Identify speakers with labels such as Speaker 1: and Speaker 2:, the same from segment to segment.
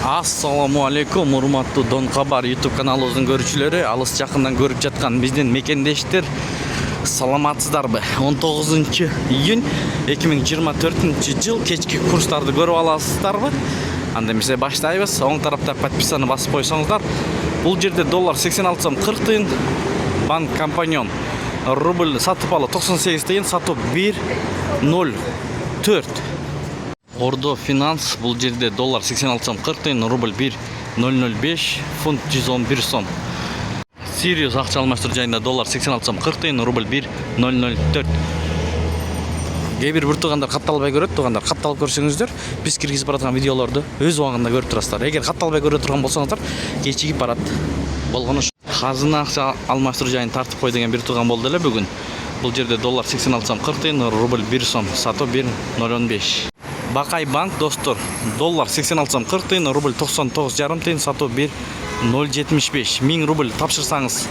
Speaker 1: Ассаламу алейкум, урматтуу Дон Кабар YouTube каналыбыздын көрүүчүлөрү, алыс жакындан көрүп жаткан биздин мекендештер, саламатсыздарбы? 19 июнь 2024 жыл кечки курстарды көрүп аласыздарбы? Анда эмесе баштайбыз. Оң тараптагы подписаны басып койсоңуздар, бул жерде доллар 86 сом 40 тыйын, банк компаньон рубль сатып алуу 98 тыйын, сатуу 1.04. Ордо Финанс бул жерде доллар 86 сом 40 тыйын, рубль 1.005, фунт 111 сом. Сириус акча алмаштыруу жайында доллар 86 сом 40 тыйын, рубль 1.004. Кээ бир туугандар катталбай көрөт, туугандар катталып көрсөңүздөр, биз киргизип бараткан видеолорду өз убагында көрүп турасыздар. Эгер катталбай көрө турган болсоңуздар, кечигип барат. Болгону казына акча алмаштыруу жайын тартып кой деген бир тууган болду эле бүгүн. Бул жерде доллар 86 сом 40 тыйын, рубль 1 сом, сатуу 1.015. Бакай банк достор, доллар 86 сом 40 тыйын, рубль 99,5 тыйын, сатуу 1.075. 1000 рубль тапшырсаңыз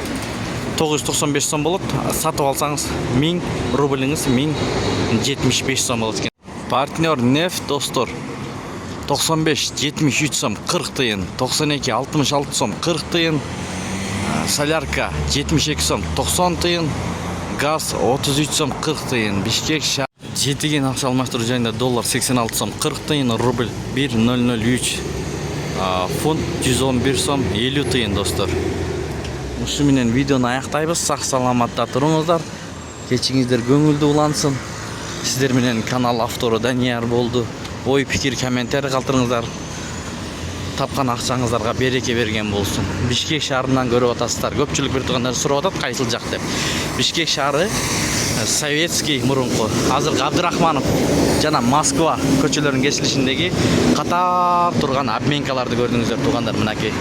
Speaker 1: 995 сом болот, сатып алсаңыз 1000 рублиңиз 1075 сом болот экен. Партнер нефть достор, 95,73 сом 40 тыйын, 92,66 сом 40 тыйын, солярка 72 сом 90 тыйын, газ 33 сом 40 тыйын. Бишкек жетиген акча алмаштыруу жайында доллар 86 сом 40 тыйын, рубль 1.003, фунт 111 сом 50 тыйын достор. Ушу менен видеону аяктайбыз. Сак саламатта туруңуздар. Кечиңиздер көңүлдүү улансын. Сиздер менен канал автору Данияр болду. Ой, пикир, комментарий калтырыңыздар. Тапкан акчаңыздарга береке берген болсун. Бишкек шаарынан көрүп атасыздар. Көпчүлүк бир туугандар сурап атат, кайсыл жак деп. Бишкек шаары советский мурунку, азыр Абдрахманов жана Москва көчөлөрүнүн кесилишиндеги катар турган обменкаларды көрдүңүздөр туугандар, мынакей.